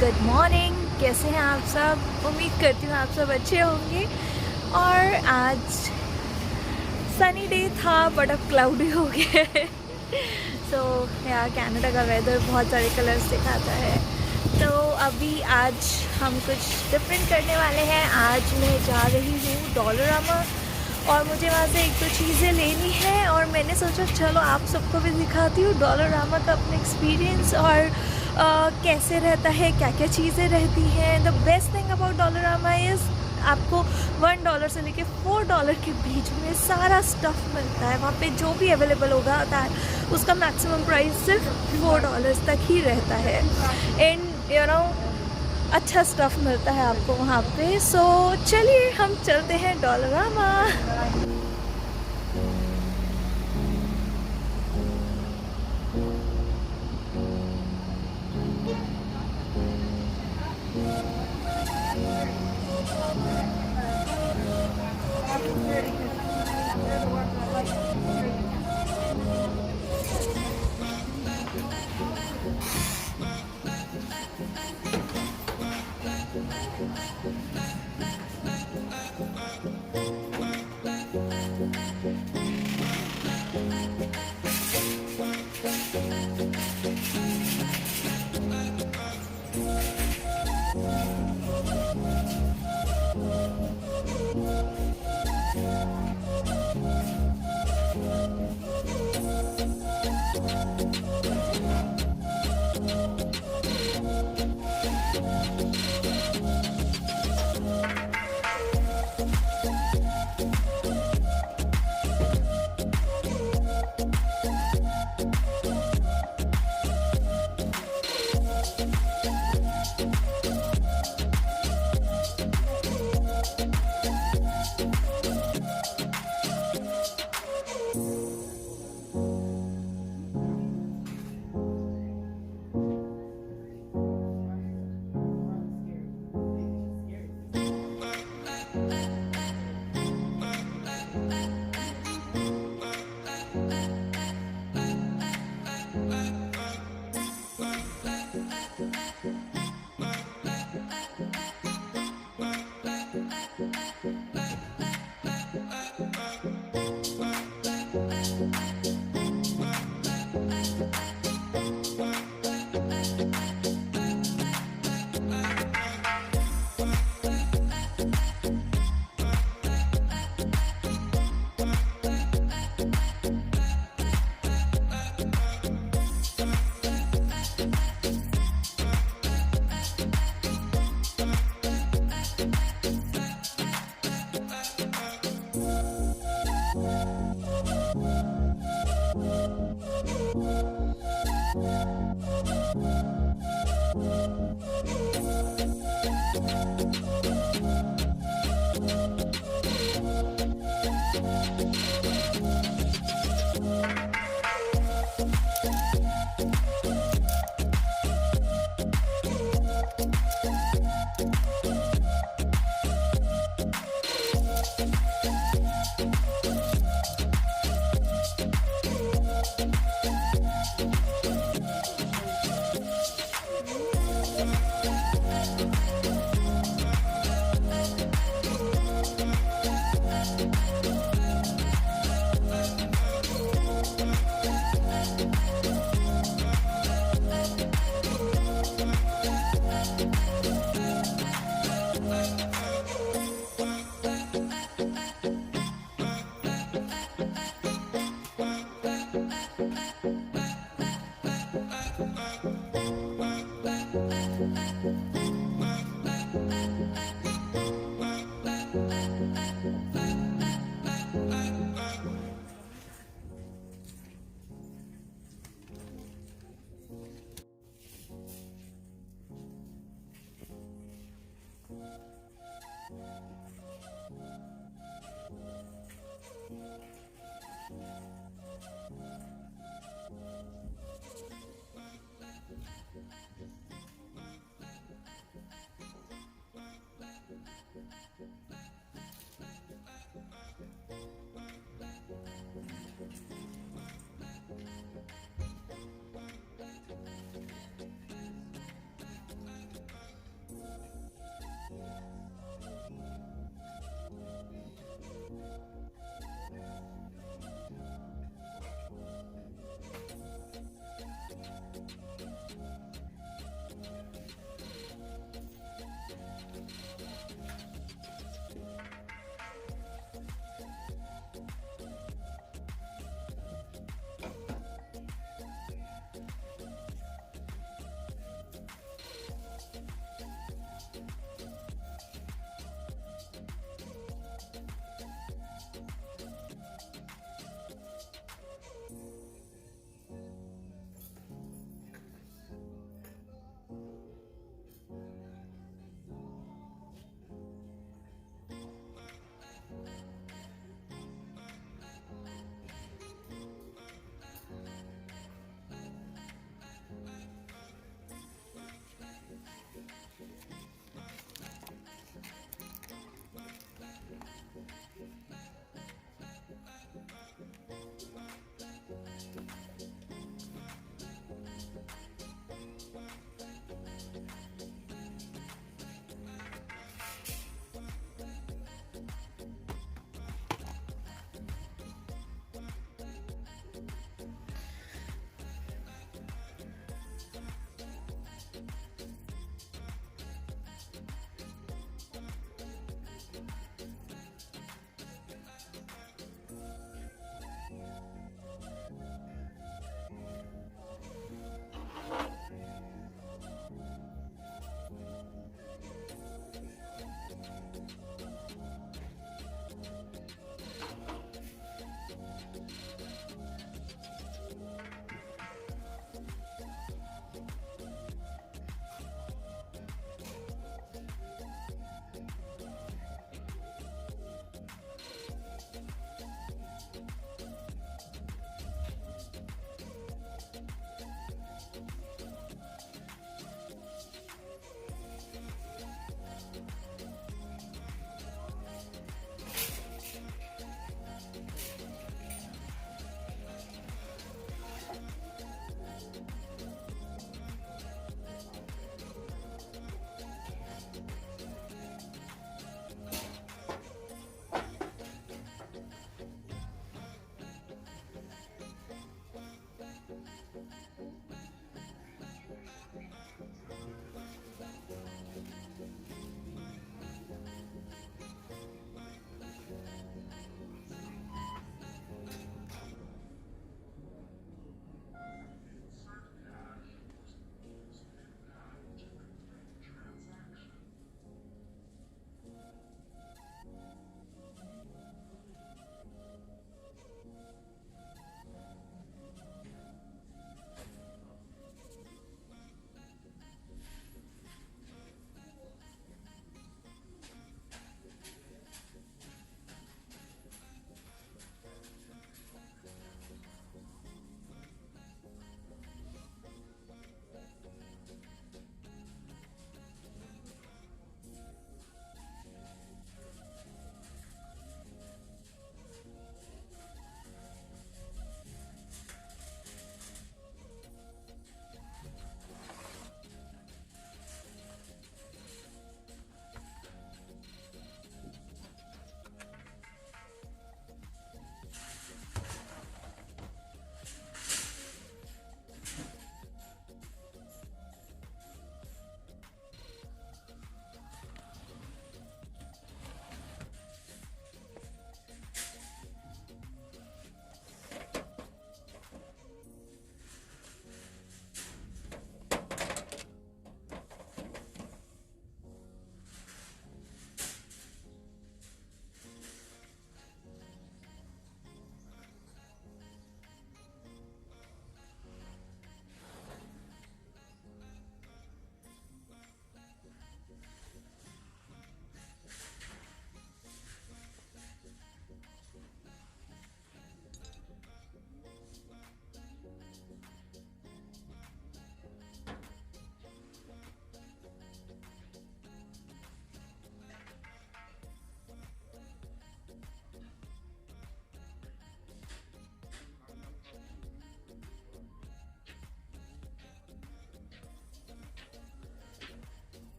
Good morning. कैसे हैं आप सब? उम्मीद करती हूँ आप सब अच्छे होंगे। और आज सनी डे था बट अब क्लाउडी हो गया है। सो यार कनाडा का वेदर बहुत सारे कलर्स दिखाता है। तो अभी आज हम कुछ डिफरेंट करने वाले हैं। आज मैं जा रही हूँ डॉलरामा और मुझे वहाँ से एक दो चीज़ें लेनी है और मैंने सोचा चलो आप सबको भी दिखाती हूँ डॉलरामा का अपना एक्सपीरियंस और कैसे रहता है, क्या क्या चीज़ें रहती हैं। The best thing about Dollarama is आपको $1 से लेके $4 के बीच में सारा स्टफ़ मिलता है। वहाँ पे जो भी अवेलेबल होगा उसका मैक्सिमम प्राइस सिर्फ $4 तक ही रहता है। एंड अच्छा स्टफ़ मिलता है आपको वहाँ पे। सो चलिए हम चलते हैं Dollarama.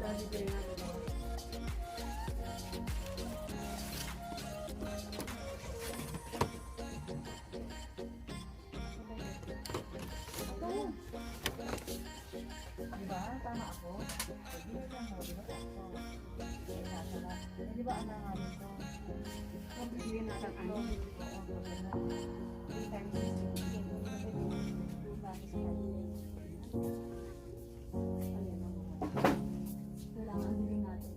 Diba? Tama ako. Hindi mo lang mo, diba? Di ba ang nangalan ko? Kung bigyan natin ano? Kailangan din natin.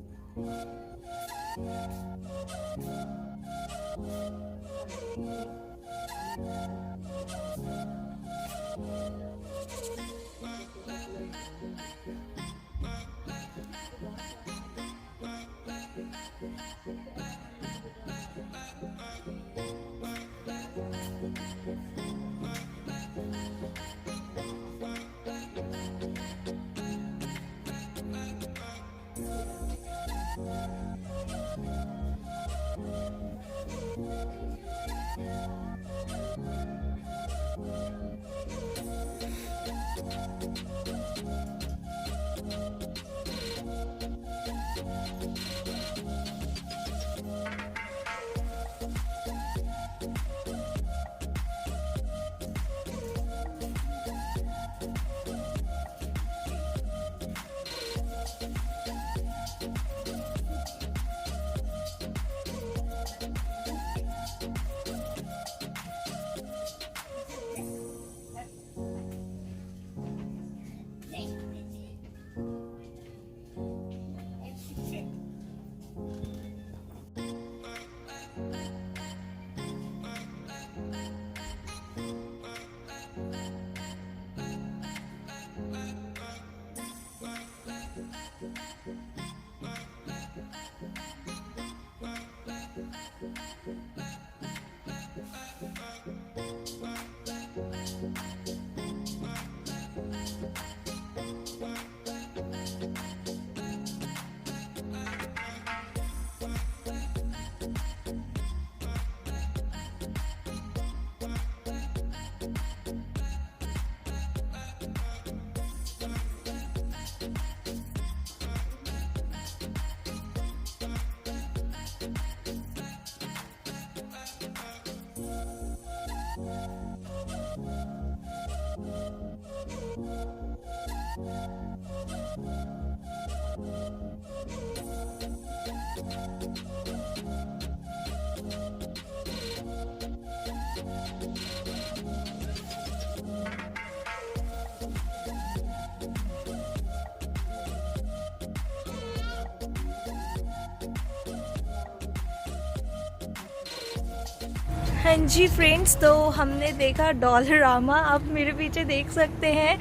हाँ जी फ्रेंड्स, तो हमने देखा डॉलरामा, आप मेरे पीछे देख सकते हैं।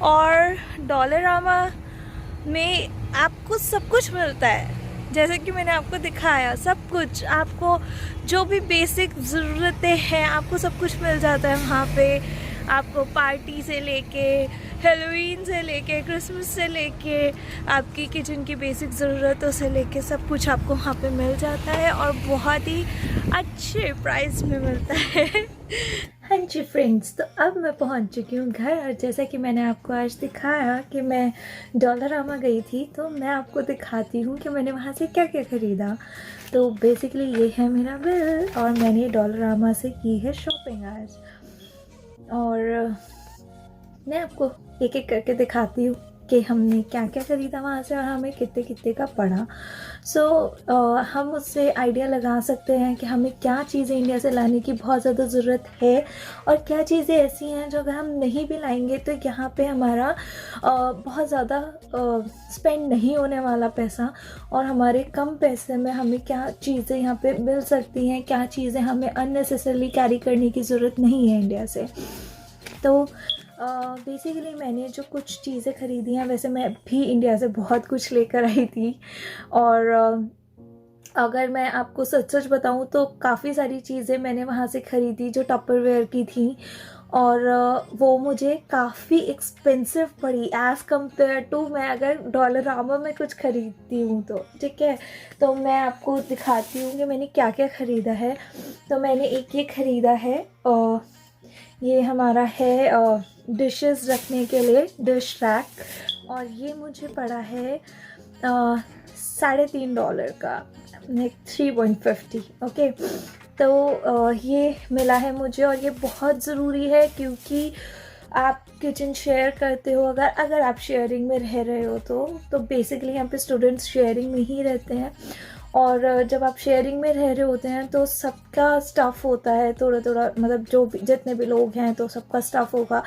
और डॉलरामा में आपको सब कुछ मिलता है, जैसे कि मैंने आपको दिखाया, सब कुछ आपको जो भी बेसिक ज़रूरतें हैं आपको सब कुछ मिल जाता है वहाँ पे। आपको पार्टी से लेके हेलोवीन से लेके क्रिसमस से लेके आपकी किचन की बेसिक ज़रूरतों से लेके सब कुछ आपको वहाँ पे मिल जाता है और बहुत ही अच्छे प्राइस में मिलता है। हाँ जी फ्रेंड्स, तो अब मैं पहुँच चुकी हूँ घर, और जैसा कि मैंने आपको आज दिखाया कि मैं डॉलरामा गई थी, तो मैं आपको दिखाती हूँ कि मैंने वहाँ से क्या क्या ख़रीदा। तो बेसिकली ये है मेरा बिल, और मैंने डॉलरामा से की है शॉपिंग आज, और मैं आपको एक एक करके दिखाती हूँ कि हमने क्या क्या ख़रीदा वहाँ से और हमें कितने कितने का पड़ा। हम उससे आइडिया लगा सकते हैं कि हमें क्या चीज़ें इंडिया से लाने की बहुत ज़्यादा ज़रूरत है, और क्या चीज़ें ऐसी हैं जो अगर हम नहीं भी लाएंगे तो यहाँ पे हमारा बहुत ज़्यादा स्पेंड नहीं होने वाला पैसा, और हमारे कम पैसे में हमें क्या चीज़ें यहाँ पे मिल सकती हैं, क्या चीज़ें हमें अननेसेसरली कैरी करने की ज़रूरत नहीं है इंडिया से। तो बेसिकली मैंने जो कुछ चीज़ें ख़रीदी हैं, वैसे मैं भी इंडिया से बहुत कुछ लेकर आई थी, और अगर मैं आपको सच सच बताऊं तो काफ़ी सारी चीज़ें मैंने वहाँ से ख़रीदी जो टपरवेयर की थी, और वो मुझे काफ़ी एक्सपेंसिव पड़ी एज़ कम्पेयर टू मैं अगर डॉलरामा में कुछ ख़रीदती हूँ तो। ठीक है, तो मैं आपको दिखाती हूँ कि मैंने क्या क्या ख़रीदा है। तो मैंने एक ये ख़रीदा है, ये हमारा है डिशेस रखने के लिए डिश रैक, और ये मुझे पड़ा है $3.5 का, लाइक 3.50। ओके, तो ये मिला है मुझे, और ये बहुत ज़रूरी है क्योंकि आप किचन शेयर करते हो, अगर आप शेयरिंग में रह रहे हो तो बेसिकली यहाँ पे स्टूडेंट्स शेयरिंग में ही रहते हैं। और जब आप शेयरिंग में रह रहे होते हैं तो सबका स्टफ़ होता है थोड़ा थोड़ा, मतलब जितने भी लोग हैं तो सबका स्टफ़ होगा।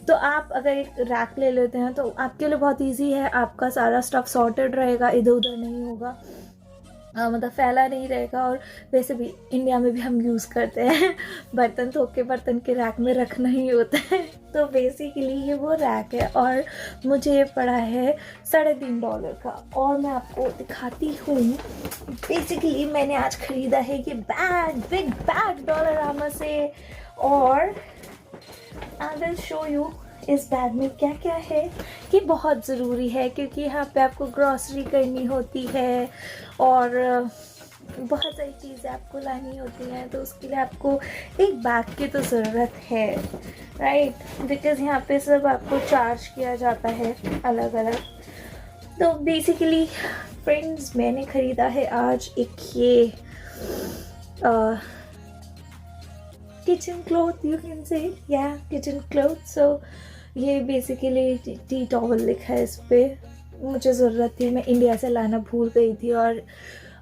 तो आप अगर एक रैक ले लेते हैं तो आपके लिए बहुत इजी है, आपका सारा स्टफ़ सॉर्टेड रहेगा, इधर उधर नहीं होगा, मतलब फैला नहीं रहेगा। और वैसे भी इंडिया में भी हम यूज़ करते हैं बर्तन धो के बर्तन के रैक में रखना ही होता है। तो बेसिकली ये वो रैक है, और मुझे ये पड़ा है $3.5 का। और मैं आपको दिखाती हूँ, बेसिकली मैंने आज ख़रीदा है ये बिग बैग डॉलरामा से, और आई विल शो यू इस बैग में क्या क्या है। ये बहुत ज़रूरी है क्योंकि यहाँ पे आपको ग्रॉसरी करनी होती है और बहुत सारी चीज़ें आपको लानी होती हैं, तो उसके लिए आपको एक बैग की तो ज़रूरत है, राइट, बिकॉज़ यहाँ पे सब आपको चार्ज किया जाता है अलग अलग। तो बेसिकली फ्रेंड्स, मैंने ख़रीदा है आज एक ये kitchen cloth, you can say, या किचन क्लॉथ। सो ये बेसिकली टी टॉवल लिखा है इस पर, मुझे ज़रूरत थी, मैं इंडिया से लाना भूल गई थी। और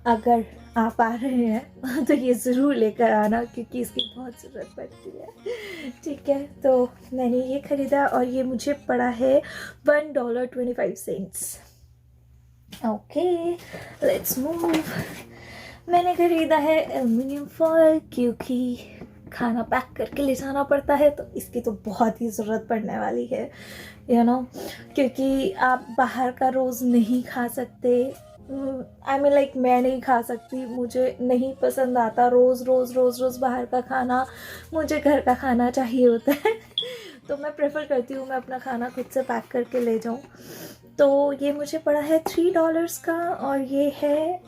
अगर आप आ रहे हैं तो ये ज़रूर लेकर आना क्योंकि इसकी बहुत ज़रूरत पड़ती है, ठीक है। तो मैंने ये ख़रीदा और ये मुझे पड़ा है $1.25। Okay, let's move. मैंने ख़रीदा है एल्युमिनियम फॉयल क्योंकि खाना पैक करके ले जाना पड़ता है, तो इसकी तो बहुत ही ज़रूरत पड़ने वाली है, यू नो, क्योंकि आप बाहर का रोज़ नहीं खा सकते। आई मीन लाइक मैं नहीं खा सकती, मुझे नहीं पसंद आता रोज़ बाहर का खाना, मुझे घर का खाना चाहिए होता है। तो मैं प्रेफर करती हूँ मैं अपना खाना खुद से पैक करके ले जाऊँ। तो ये मुझे पड़ा है $3 का, और ये है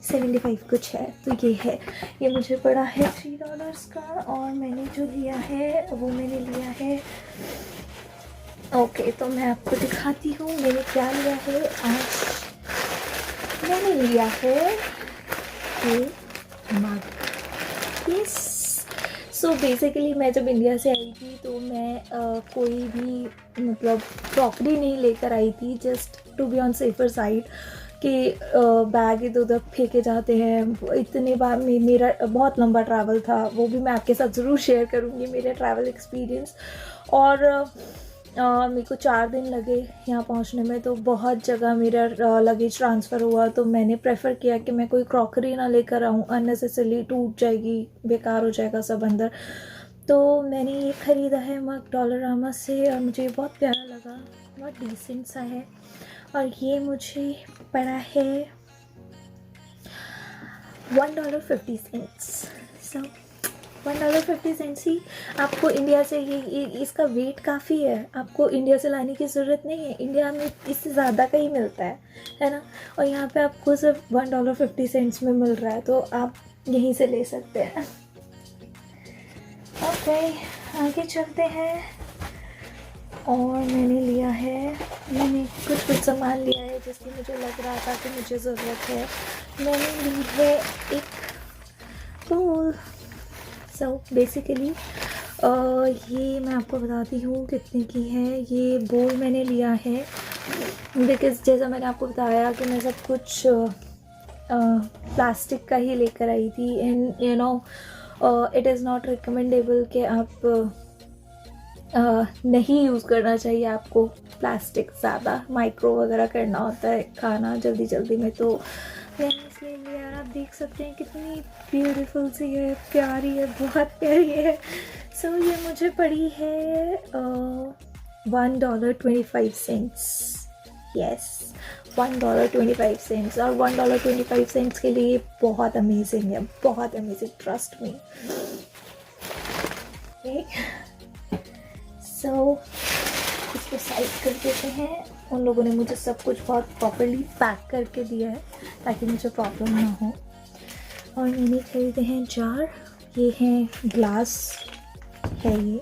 75 कुछ है, तो ये है, ये मुझे पड़ा है $3 का। और मैंने जो लिया है वो मैंने लिया है, ओके, तो मैं आपको दिखाती हूँ मैंने क्या लिया है आज। मैंने लिया है ये मग, यस। सो बेसिकली मैं जब इंडिया से आई थी तो मैं कोई भी मतलब क्रॉकरी नहीं लेकर आई थी, just to be on safer side कि बैग इधर उधर फेंके जाते हैं। इतने बार मेरा बहुत लंबा ट्रैवल था, वो भी मैं आपके साथ ज़रूर शेयर करूँगी मेरे ट्रैवल एक्सपीरियंस। और मेरे को 4 दिन लगे यहाँ पहुँचने में, तो बहुत जगह मेरा लगेज ट्रांसफ़र हुआ। तो मैंने प्रेफर किया कि मैं कोई क्रॉकरी ना लेकर आऊँ, अननेसेसरली टूट जाएगी, बेकार हो जाएगा सब अंदर। तो मैंने ये ख़रीदा है मग डॉलरामा से, और मुझे बहुत प्यारा लगा, बहुत डिसेंट सा है। और ये मुझे पड़ा है $1.50। सो $1.50 ही आपको इंडिया से, ये इसका वेट काफ़ी है, आपको इंडिया से लाने की ज़रूरत नहीं है, इंडिया में इससे ज़्यादा का ही मिलता है ना। और यहाँ पे आपको सिर्फ $1.50 में मिल रहा है, तो आप यहीं से ले सकते हैं। ओके, आगे चलते हैं। और मैंने कुछ सामान लिया है जिसकी मुझे लग रहा था कि मुझे ज़रूरत है। मैंने ली है एक बोल। सो बेसिकली ये मैं आपको बताती हूँ कितने की है। ये बोल मैंने लिया है बिकॉज़ जैसा मैंने आपको बताया कि मैं सब कुछ प्लास्टिक का ही लेकर आई थी, and you know it is not recommendable कि आप नहीं यूज़ करना चाहिए आपको प्लास्टिक, ज़्यादा माइक्रो वगैरह करना होता है खाना जल्दी जल्दी में। तो मैंने इसलिए लिया, आप देख सकते हैं कितनी ब्यूटीफुल सी है, प्यारी है, बहुत प्यारी है। सो ये मुझे पड़ी है $1.25। यस, $1.25। और $1.25 के लिए बहुत अमेजिंग है, बहुत अमेजिंग, ट्रस्ट मी। सो इसको साइड कर देते हैं। उन लोगों ने मुझे सब कुछ बहुत प्रॉपर्ली पैक करके दिया है ताकि मुझे प्रॉब्लम ना हो। और मैंने ख़रीदे हैं जार, ये हैं ग्लास है ये,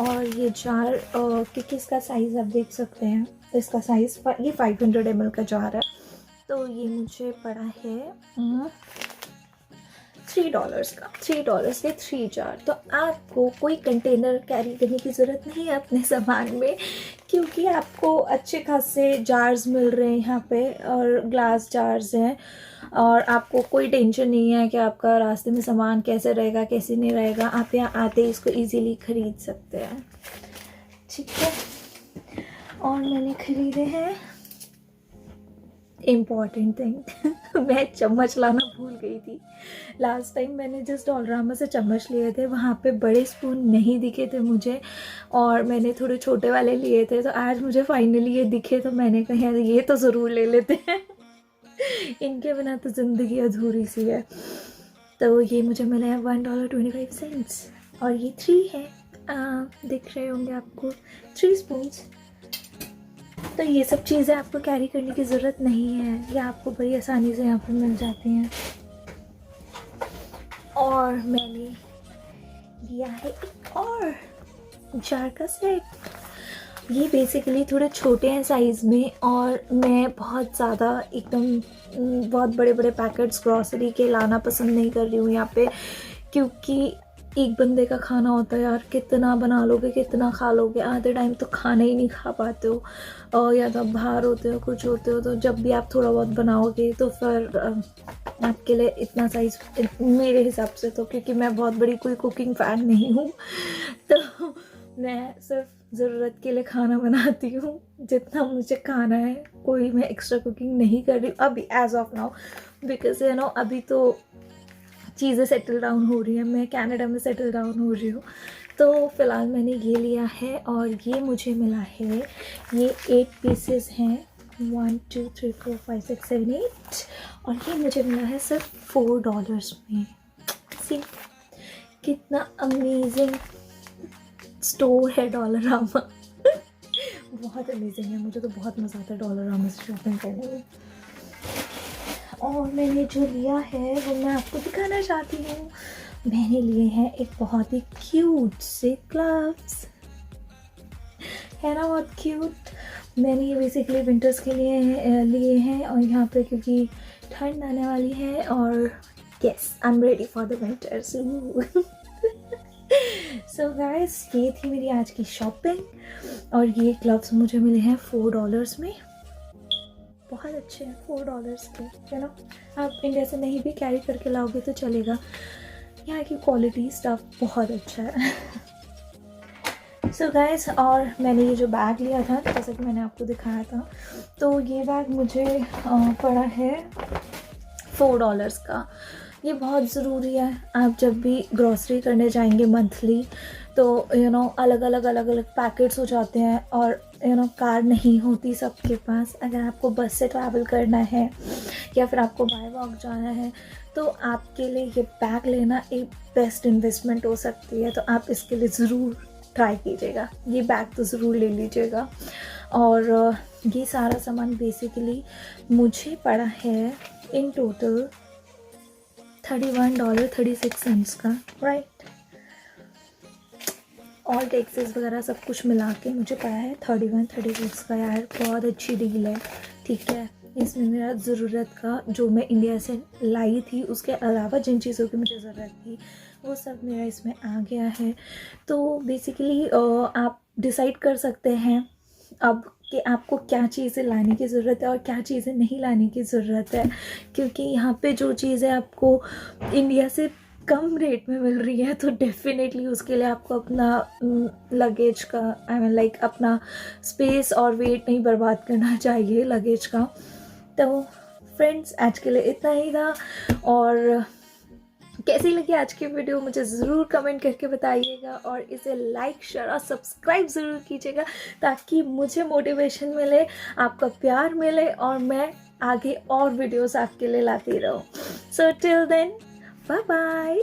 और ये जार क्योंकि इसका साइज़ आप देख सकते हैं, इसका साइज़ ये 500 ml का जार है। तो ये मुझे पड़ा है $3 का, $3 के 3 जार। तो आपको कोई कंटेनर कैरी करने की ज़रूरत नहीं है अपने सामान में, क्योंकि आपको अच्छे खासे जार्स मिल रहे हैं यहाँ पे और ग्लास जार्स हैं, और आपको कोई टेंशन नहीं है कि आपका रास्ते में सामान कैसे रहेगा कैसे नहीं रहेगा। आप यहाँ आते ही इसको इजीली ख़रीद सकते हैं, ठीक है। और मैंने ख़रीदे हैं इम्पॉर्टेंट थिंग मैं चम्मच लाना भूल गई थी। लास्ट टाइम मैंने जिस डॉलरामा से चम्मच लिए थे वहाँ पे बड़े स्पून नहीं दिखे थे मुझे, और मैंने थोड़े छोटे वाले लिए थे। तो आज मुझे फाइनली ये दिखे, तो मैंने कहा यार ये तो ज़रूर ले लेते हैं इनके बिना तो ज़िंदगी अधूरी सी है। तो ये मुझे मिला है $1.25 और ये 3 है, दिख रहे होंगे आपको, 3 स्पून्स। तो ये सब चीज़ें आपको कैरी करने की ज़रूरत नहीं है, ये आपको बड़ी आसानी से यहाँ पर मिल जाती हैं। और मैंने लिया है एक और जार का सेट। ये बेसिकली थोड़े छोटे हैं साइज़ में, और मैं बहुत ज़्यादा एकदम बहुत बड़े बड़े पैकेट्स ग्रॉसरी के लाना पसंद नहीं कर रही हूँ यहाँ पे, क्योंकि एक बंदे का खाना होता है यार, कितना बना लोगे कितना खा लोगे, आधे टाइम तो खाना ही नहीं खा पाते हो, और या तो आप बाहर होते हो कुछ होते हो, तो जब भी आप थोड़ा बहुत बनाओगे तो फिर आपके लिए इतना साइज़ मेरे हिसाब से तो, क्योंकि मैं बहुत बड़ी कोई कुकिंग फ़ैन नहीं हूँ, तो मैं सिर्फ ज़रूरत के लिए खाना बनाती हूँ, जितना मुझे खाना है। कोई मैं एक्स्ट्रा कुकिंग नहीं कर रही अभी as of now, because you know अभी तो चीज़ें सेटल डाउन हो रही हैं, मैं कनाडा में सेटल डाउन हो रही हूँ। तो फ़िलहाल मैंने ये लिया है, और ये मुझे मिला है, ये 8 पीसेस हैं, 1 2 3 4 5 6 7 8, और ये मुझे मिला है सिर्फ $4 में। सी कितना अमेजिंग स्टोर है डॉलरामा बहुत अमेजिंग है, मुझे तो बहुत मज़ा आता है डॉलरामा से शॉपिंग करने में। और मैंने जो लिया है वो मैं आपको दिखाना चाहती हूँ। मैंने लिए हैं एक बहुत ही क्यूट से ग्लव्स, है ना, बहुत क्यूट। मैंने ये बेसिकली विंटर्स के लिए हैं, और यहाँ पे क्योंकि ठंड आने वाली है, और yes I am ready for the winters. So guys, ये थी मेरी आज की शॉपिंग, और ये ग्लव्स मुझे मिले हैं $4 में। बहुत अच्छे हैं $4 के, यू नो। आप इंडिया से नहीं भी कैरी करके लाओगे तो चलेगा, यहाँ की क्वालिटी स्टफ बहुत अच्छा है। सो गाइस, और मैंने ये जो बैग लिया था जैसे कि मैंने आपको दिखाया था, तो ये बैग मुझे पड़ा है $4 का। ये बहुत ज़रूरी है, आप जब भी ग्रॉसरी करने जाएंगे मंथली, तो यू नो अलग अलग पैकेट्स हो जाते हैं, और यू नो कार नहीं होती सबके पास। अगर आपको बस से ट्रैवल करना है या फिर आपको बाय वॉक जाना है, तो आपके लिए ये बैग लेना एक बेस्ट इन्वेस्टमेंट हो सकती है। तो आप इसके लिए ज़रूर ट्राई कीजिएगा, ये बैग तो ज़रूर ले लीजिएगा। और ये सारा सामान बेसिकली मुझे पड़ा है इन टोटल $31.36 का, राइट। और टैक्सेस वगैरह सब कुछ मिला के मुझे पड़ा है 31-36 का। यार बहुत अच्छी डील है, ठीक है। इसमें मेरा ज़रूरत का जो मैं इंडिया से लाई थी, उसके अलावा जिन चीज़ों की मुझे ज़रूरत थी वो सब मेरा इसमें आ गया है। तो बेसिकली आप डिसाइड कर सकते हैं अब कि आपको क्या चीज़ें लाने की ज़रूरत है और क्या चीज़ें नहीं लाने की ज़रूरत है, क्योंकि यहाँ पे जो चीज़ें आपको इंडिया से कम रेट में मिल रही है, तो डेफिनेटली उसके लिए आपको अपना लगेज का आई मीन लाइक अपना स्पेस और वेट नहीं बर्बाद करना चाहिए लगेज का। तो फ्रेंड्स, आज के लिए इतना ही था, और कैसी लगी आज की वीडियो मुझे ज़रूर कमेंट करके बताइएगा, और इसे लाइक शेयर और सब्सक्राइब ज़रूर कीजिएगा, ताकि मुझे मोटिवेशन मिले, आपका प्यार मिले, और मैं आगे और वीडियोस आपके लिए लाती रहूँ। So till then, bye bye.